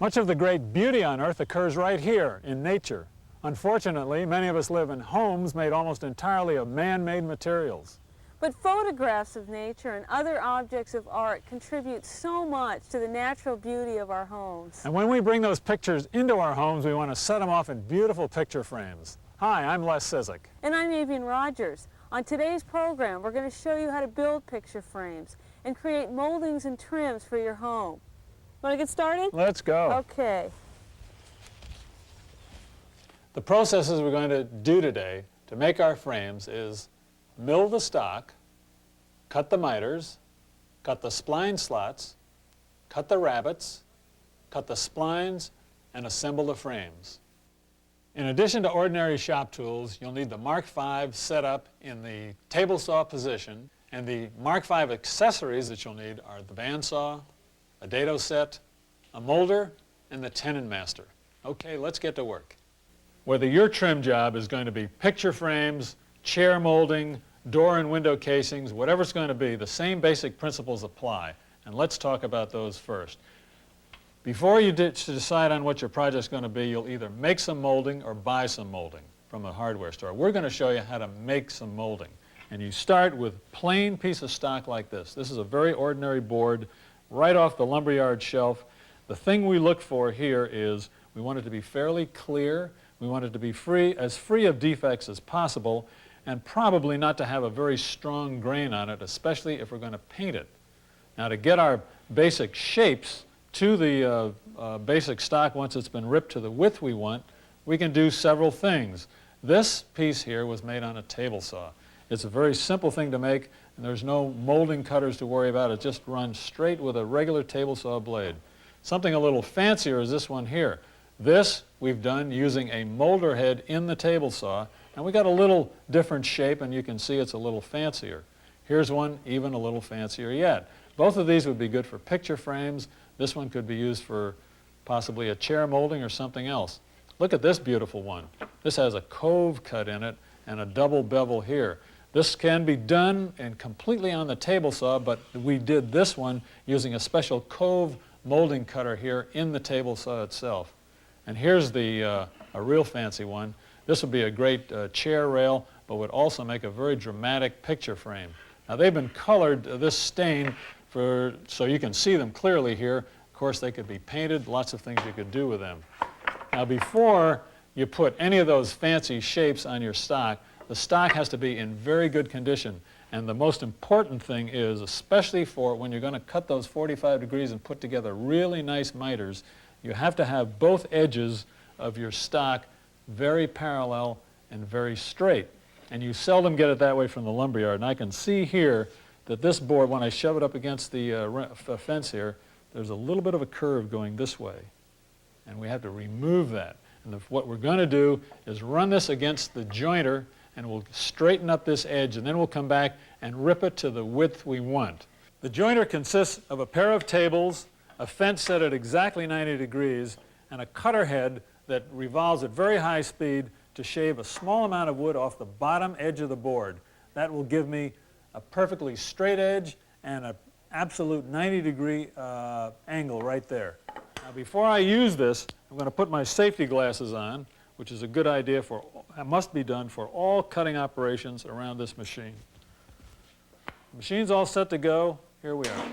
Much of the great beauty on Earth occurs right here in nature. Unfortunately, many of us live in homes made almost entirely of man-made materials. But photographs of nature and other objects of art contribute so much to the natural beauty of our homes. And when we bring those pictures into our homes, we want to set them off in beautiful picture frames. Hi, I'm Les Cizik. And I'm Avian Rogers. On today's program, we're going to show you how to build picture frames and create moldings and trims for your home. Want to get started? Let's go. Okay. The processes we're going to do today to make our frames is mill the stock, cut the miters, cut the spline slots, cut the rabbets, cut the splines, and assemble the frames. In addition to ordinary shop tools, you'll need the Mark V set up in the table saw position, and the Mark V accessories that you'll need are the bandsaw, a dado set, a molder, and the tenon master. Okay, let's get to work. Whether your trim job is going to be picture frames, chair molding, door and window casings, whatever it's going to be, the same basic principles apply. And let's talk about those first. Before you decide on what your project's going to be, you'll either make some molding or buy some molding from a hardware store. We're going to show you how to make some molding. And you start with a plain piece of stock like this. This is a very ordinary board right off the lumberyard shelf. The thing we look for here is we want it to be fairly clear. We want it to be as free of defects as possible, and probably not to have a very strong grain on it, especially if we're going to paint it. Now, to get our basic shapes to the basic stock once it's been ripped to the width we want, we can do several things. This piece here was made on a table saw. It's a very simple thing to make, and there's no molding cutters to worry about. It just runs straight with a regular table saw blade. Something a little fancier is this one here. This we've done using a molder head in the table saw, and we got a little different shape, and you can see it's a little fancier. Here's one even a little fancier yet. Both of these would be good for picture frames. This one could be used for possibly a chair molding or something else. Look at this beautiful one. This has a cove cut in it and a double bevel here. This can be done and completely on the table saw, but we did this one using a special cove molding cutter here in the table saw itself. And here's a real fancy one. This would be a great chair rail, but would also make a very dramatic picture frame. Now, they've been colored this stain so you can see them clearly here. Of course, they could be painted, lots of things you could do with them. Now, before you put any of those fancy shapes on your stock, the stock has to be in very good condition. And the most important thing is, especially for when you're going to cut those 45 degrees and put together really nice miters, you have to have both edges of your stock very parallel and very straight. And you seldom get it that way from the lumberyard. And I can see here that this board, when I shove it up against the fence here, there's a little bit of a curve going this way. And we have to remove that. And what we're going to do is run this against the jointer, and we'll straighten up this edge, and then we'll come back and rip it to the width we want. The jointer consists of a pair of tables, a fence set at exactly 90 degrees, and a cutter head that revolves at very high speed to shave a small amount of wood off the bottom edge of the board. That will give me a perfectly straight edge and an absolute 90-degree angle right there. Now, before I use this, I'm going to put my safety glasses on, which is a good idea must be done for all cutting operations around this machine. The machine's all set to go. Here we are.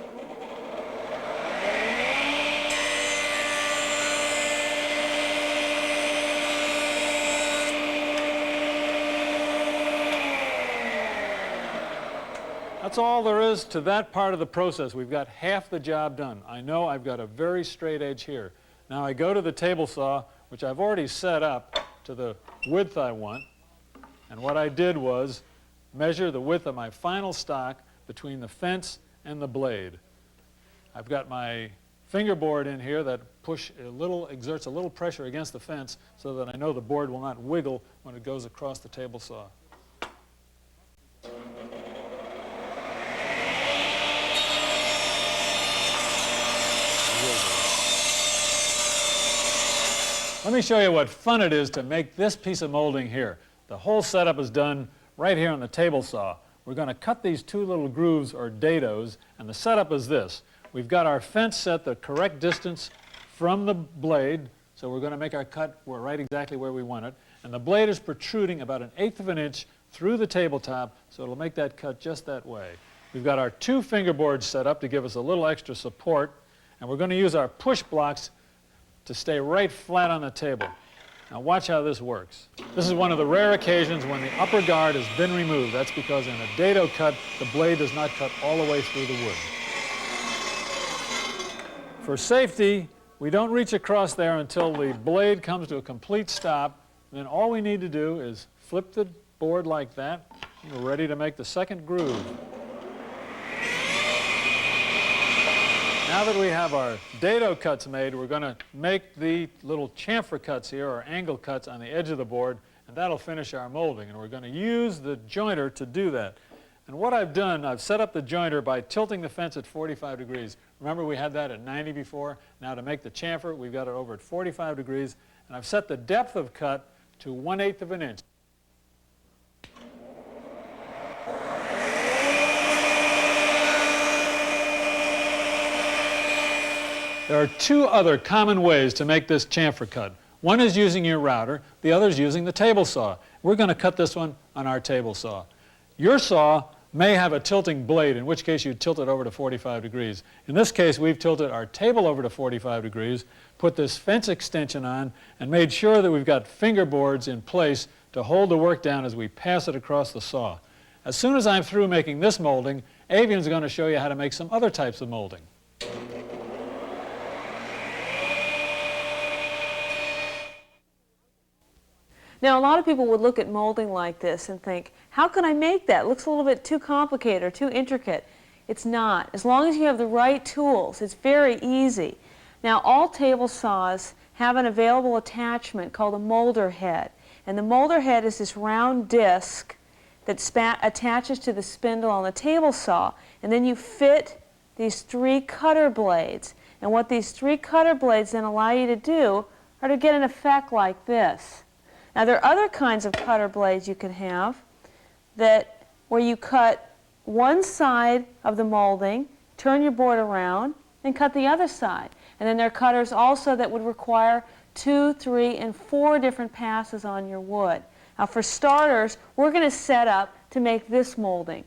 That's all there is to that part of the process. We've got half the job done. I know I've got a very straight edge here. Now I go to the table saw, which I've already set up to the width I want. And what I did was measure the width of my final stock between the fence and the blade. I've got my fingerboard in here that exerts a little pressure against the fence so that I know the board will not wiggle when it goes across the table saw. Let me show you what fun it is to make this piece of molding here. The whole setup is done right here on the table saw. We're going to cut these two little grooves or dados, and the setup is this. We've got our fence set the correct distance from the blade, so we're going to make our cut right exactly where we want it. And the blade is protruding about 1/8 of an inch through the tabletop, so it'll make that cut just that way. We've got our 2 fingerboards set up to give us a little extra support, and we're going to use our push blocks to stay right flat on the table. Now watch how this works. This is one of the rare occasions when the upper guard has been removed. That's because in a dado cut, the blade does not cut all the way through the wood. For safety, we don't reach across there until the blade comes to a complete stop. Then all we need to do is flip the board like that. We're ready to make the second groove. Now that we have our dado cuts made, we're going to make the little chamfer cuts here, or angle cuts on the edge of the board, and that'll finish our molding. And we're going to use the jointer to do that. And what I've done, I've set up the jointer by tilting the fence at 45 degrees. Remember we had that at 90 before? Now to make the chamfer, we've got it over at 45 degrees. And I've set the depth of cut to 1/8 of an inch. There are 2 other common ways to make this chamfer cut. One is using your router, the other is using the table saw. We're going to cut this one on our table saw. Your saw may have a tilting blade, in which case you tilt it over to 45 degrees. In this case, we've tilted our table over to 45 degrees, put this fence extension on, and made sure that we've got fingerboards in place to hold the work down as we pass it across the saw. As soon as I'm through making this molding, Avian's going to show you how to make some other types of molding. Now, a lot of people would look at molding like this and think, how can I make that? It looks a little bit too complicated or too intricate. It's not. As long as you have the right tools, it's very easy. Now, all table saws have an available attachment called a molder head. And the molder head is this round disc that attaches to the spindle on the table saw. And then you fit these 3 cutter blades. And what these 3 cutter blades then allow you to do are to get an effect like this. Now, there are other kinds of cutter blades you can have where you cut one side of the molding, turn your board around, and cut the other side. And then there are cutters also that would require 2, 3, and 4 different passes on your wood. Now, for starters, we're going to set up to make this molding.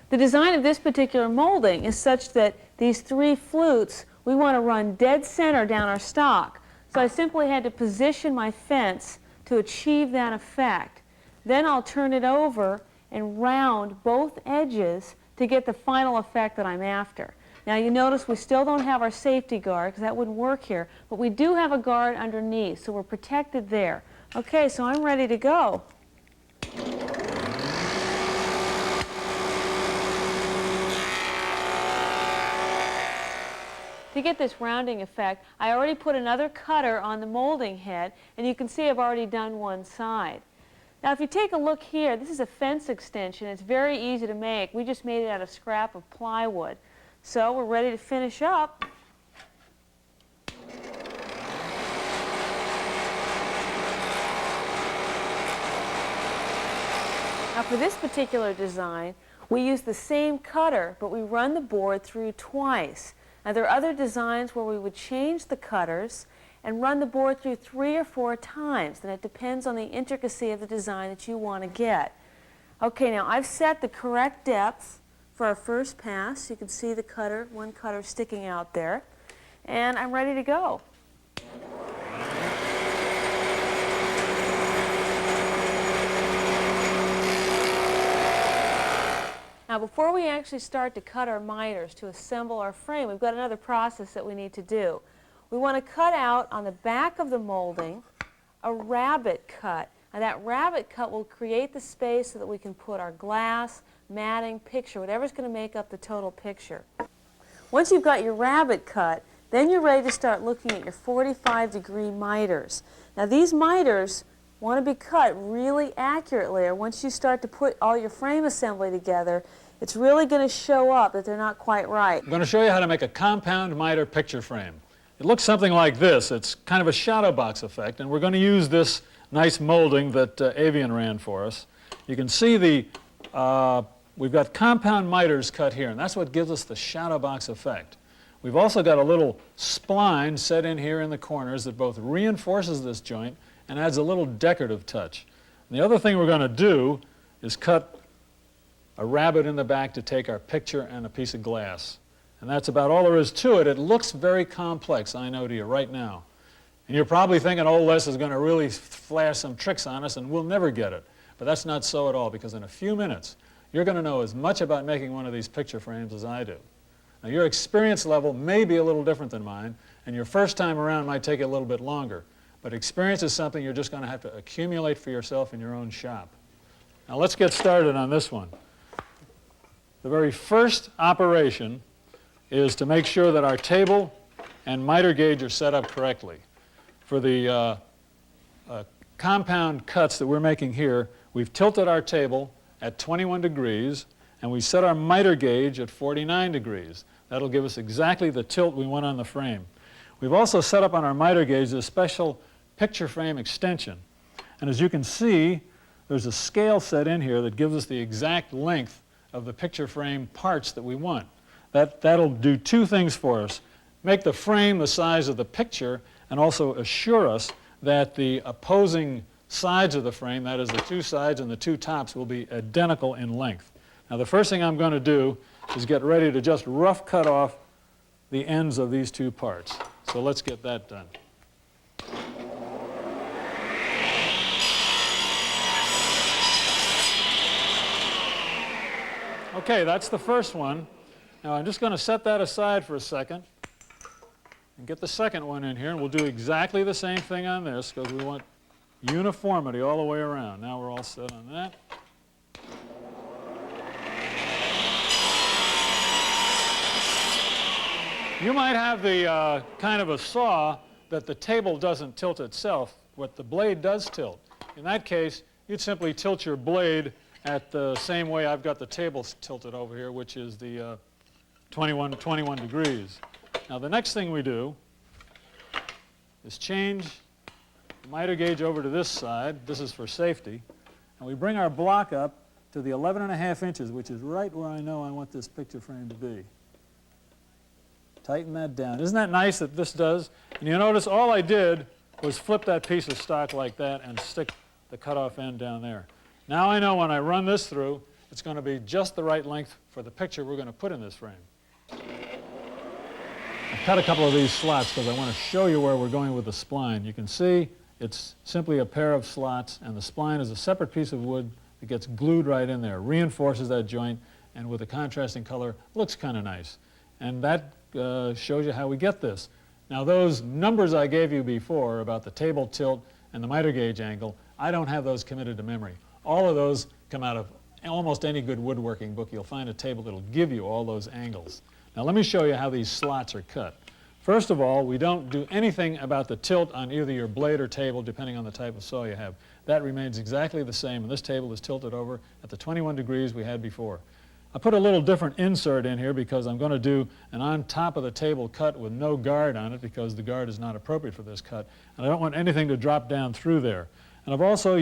The design of this particular molding is such that these 3 flutes, we want to run dead center down our stock. So I simply had to position my fence to achieve that effect. Then I'll turn it over and round both edges to get the final effect that I'm after. Now you notice we still don't have our safety guard because that wouldn't work here, but we do have a guard underneath, so we're protected there. Okay, so I'm ready to go. To get this rounding effect, I already put another cutter on the molding head, and you can see I've already done one side. Now if you take a look here, this is a fence extension. It's very easy to make. We just made it out of scrap of plywood. So we're ready to finish up. Now for this particular design, we use the same cutter, but we run the board through twice. Now there are other designs where we would change the cutters and run the board through 3 or 4 times, and it depends on the intricacy of the design that you want to get. Okay, now I've set the correct depth for our first pass. You can see the cutter, one cutter sticking out there, and I'm ready to go. Now before we actually start to cut our miters to assemble our frame, we've got another process that we need to do. We want to cut out on the back of the molding a rabbet cut. Now that rabbet cut will create the space so that we can put our glass, matting, picture, whatever's going to make up the total picture. Once you've got your rabbet cut, then you're ready to start looking at your 45-degree miters. Now these miters want to be cut really accurately, or once you start to put all your frame assembly together, it's really going to show up that they're not quite right. I'm going to show you how to make a compound miter picture frame. It looks something like this. It's kind of a shadow box effect, and we're going to use this nice molding that Avian ran for us. You can see we've got compound miters cut here, and that's what gives us the shadow box effect. We've also got a little spline set in here in the corners that both reinforces this joint and adds a little decorative touch. And the other thing we're going to do is cut a rabbet in the back to take our picture and a piece of glass. And that's about all there is to it. It looks very complex, I know to you right now. And you're probably thinking, oh, Les is going to really flash some tricks on us and we'll never get it. But that's not so at all, because in a few minutes, you're going to know as much about making one of these picture frames as I do. Now, your experience level may be a little different than mine, and your first time around might take a little bit longer. But experience is something you're just going to have to accumulate for yourself in your own shop. Now, let's get started on this one. The very first operation is to make sure that our table and miter gauge are set up correctly. For the compound cuts that we're making here, we've tilted our table at 21 degrees, and we set our miter gauge at 49 degrees. That'll give us exactly the tilt we want on the frame. We've also set up on our miter gauge a special picture frame extension. And as you can see, there's a scale set in here that gives us the exact length of the picture frame parts that we want. That'll do two things for us: make the frame the size of the picture, and also assure us that the opposing sides of the frame, that is the two sides and the two tops, will be identical in length. Now, the first thing I'm going to do is get ready to just rough cut off the ends of these two parts. So let's get that done. Okay, that's the first one. Now, I'm just going to set that aside for a second and get the second one in here, and we'll do exactly the same thing on this because we want uniformity all the way around. Now we're all set on that. You might have the kind of a saw that the table doesn't tilt itself, but the blade does tilt. In that case, you'd simply tilt your blade at the same way I've got the table tilted over here, which is the 21 degrees. Now, the next thing we do is change the miter gauge over to this side. This is for safety. And we bring our block up to the 11.5 inches, which is right where I know I want this picture frame to be. Tighten that down. Isn't that nice that this does? And you notice all I did was flip that piece of stock like that and stick the cutoff end down there. Now I know when I run this through, it's going to be just the right length for the picture we're going to put in this frame. I've cut a couple of these slots because I want to show you where we're going with the spline. You can see it's simply a pair of slots, and the spline is a separate piece of wood that gets glued right in there, reinforces that joint, and with a contrasting color, looks kind of nice. And that shows you how we get this. Now, those numbers I gave you before about the table tilt and the miter gauge angle, I don't have those committed to memory. All of those come out of almost any good woodworking book. You'll find a table that'll give you all those angles. Now, let me show you how these slots are cut. First of all, we don't do anything about the tilt on either your blade or table, depending on the type of saw you have. That remains exactly the same, and this table is tilted over at the 21 degrees we had before. I put a little different insert in here because I'm going to do an on top of the table cut with no guard on it because the guard is not appropriate for this cut, and I don't want anything to drop down through there. And I've also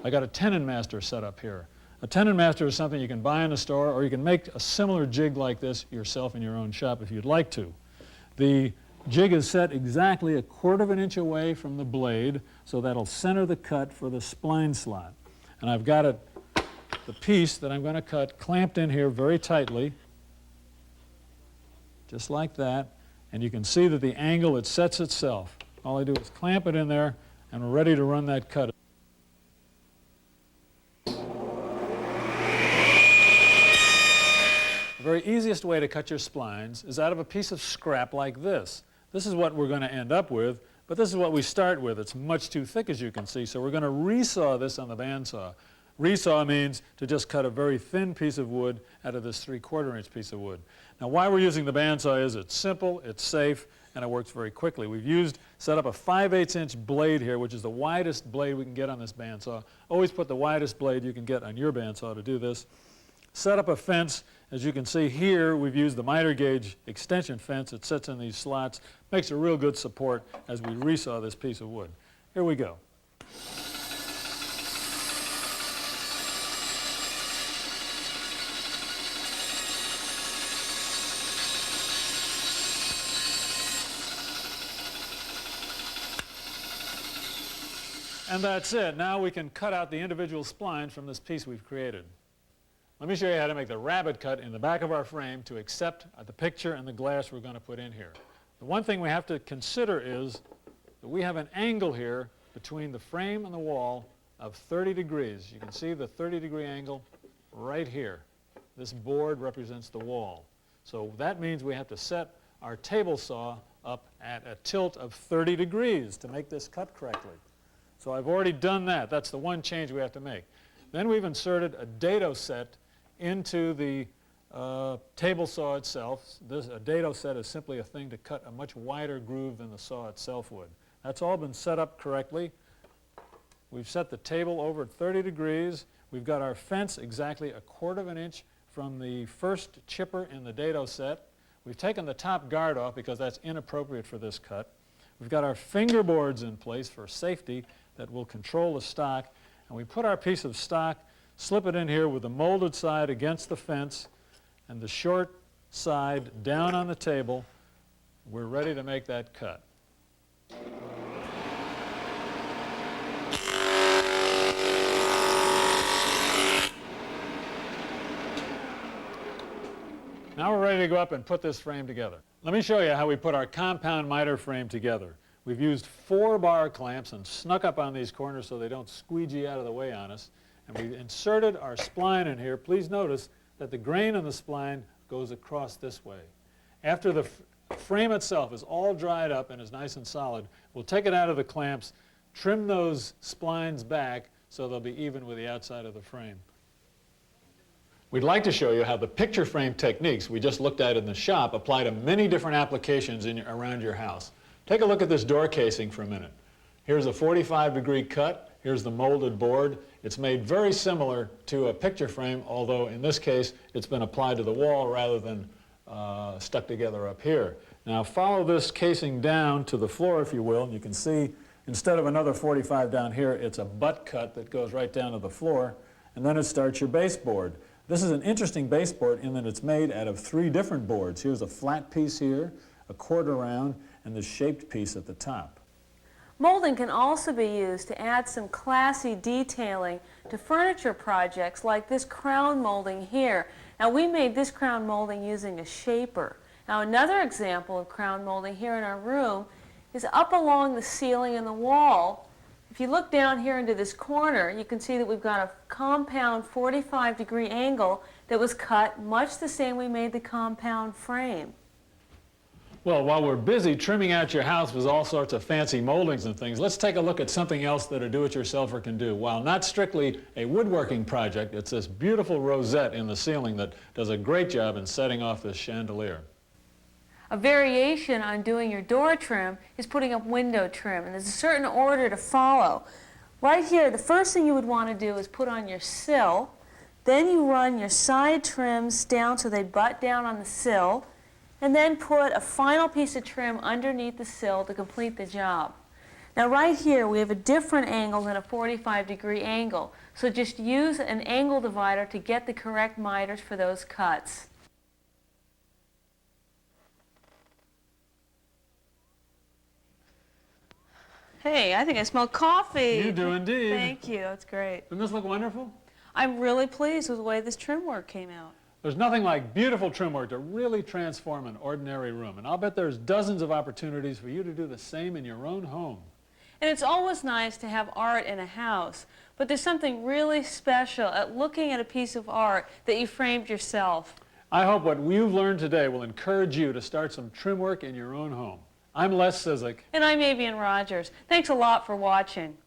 I got a tenon master set up here. A tenon master is something you can buy in a store, or you can make a similar jig like this yourself in your own shop if you'd like to. The jig is set exactly 1/4 inch away from the blade, so that'll center the cut for the spline slot. And I've got the piece that I'm going to cut clamped in here very tightly, just like that. And you can see that the angle, it sets itself. All I do is clamp it in there, and we're ready to run that cut. The very easiest way to cut your splines is out of a piece of scrap like this. This is what we're going to end up with, but this is what we start with. It's much too thick, as you can see, so we're going to resaw this on the bandsaw. Resaw means to just cut a very thin piece of wood out of this 3/4 inch piece of wood. Now, why we're using the bandsaw is it's simple, it's safe, and it works very quickly. We've set up a 5/8 inch blade here, which is the widest blade we can get on this bandsaw. Always put the widest blade you can get on your bandsaw to do this. Set up a fence. As you can see here, we've used the miter gauge extension fence. It sits in these slots, makes a real good support as we resaw this piece of wood. Here we go. And that's it. Now we can cut out the individual splines from this piece we've created. Let me show you how to make the rabbit cut in the back of our frame to accept the picture and the glass we're going to put in here. The one thing we have to consider is that we have an angle here between the frame and the wall of 30 degrees. You can see the 30-degree angle right here. This board represents the wall. So that means we have to set our table saw up at a tilt of 30 degrees to make this cut correctly. So I've already done that. That's the one change we have to make. Then we've inserted a dado set into the table saw itself. A dado set is simply a thing to cut a much wider groove than the saw itself would. That's all been set up correctly. We've set the table over at 30 degrees. We've got our fence exactly 1/4 inch from the first chipper in the dado set. We've taken the top guard off because that's inappropriate for this cut. We've got our fingerboards in place for safety that will control the stock. And we put our piece of stock, slip it in here with the molded side against the fence and the short side down on the table. We're ready to make that cut. Now we're ready to go up and put this frame together. Let me show you how we put our compound miter frame together. We've used 4 bar clamps and snuck up on these corners so they don't squeegee out of the way on us. And we've inserted our spline in here. Please notice that the grain on the spline goes across this way. After the frame itself is all dried up and is nice and solid, we'll take it out of the clamps, trim those splines back so they'll be even with the outside of the frame. We'd like to show you how the picture frame techniques we just looked at in the shop apply to many different applications around your house. Take a look at this door casing for a minute. Here's a 45-degree cut. Here's the molded board. It's made very similar to a picture frame, although in this case it's been applied to the wall rather than stuck together up here. Now follow this casing down to the floor, if you will, and you can see instead of another 45 down here, it's a butt cut that goes right down to the floor, and then it starts your baseboard. This is an interesting baseboard in that it's made out of 3 different boards. Here's a flat piece here, a 1/4 round, and the shaped piece at the top. Molding can also be used to add some classy detailing to furniture projects like this crown molding here. Now we made this crown molding using a shaper. Now another example of crown molding here in our room is up along the ceiling and the wall. If you look down here into this corner, you can see that we've got a compound 45-degree angle that was cut much the same we made the compound frame. Well, while we're busy trimming out your house with all sorts of fancy moldings and things, let's take a look at something else that a do-it-yourselfer can do. While not strictly a woodworking project, it's this beautiful rosette in the ceiling that does a great job in setting off this chandelier. A variation on doing your door trim is putting up window trim, and there's a certain order to follow. Right here, the first thing you would want to do is put on your sill, then you run your side trims down so they butt down on the sill, and then put a final piece of trim underneath the sill to complete the job. Now right here we have a different angle than a 45-degree angle, so just use an angle divider to get the correct miters for those cuts. Hey, I think I smell coffee. You do indeed. Thank you, that's great. Doesn't this look wonderful? I'm really pleased with the way this trim work came out. There's nothing like beautiful trim work to really transform an ordinary room, and I'll bet there's dozens of opportunities for you to do the same in your own home. And it's always nice to have art in a house, but there's something really special at looking at a piece of art that you framed yourself. I hope what you've learned today will encourage you to start some trim work in your own home. I'm Les Cizik. And I'm Avian Rogers. Thanks a lot for watching.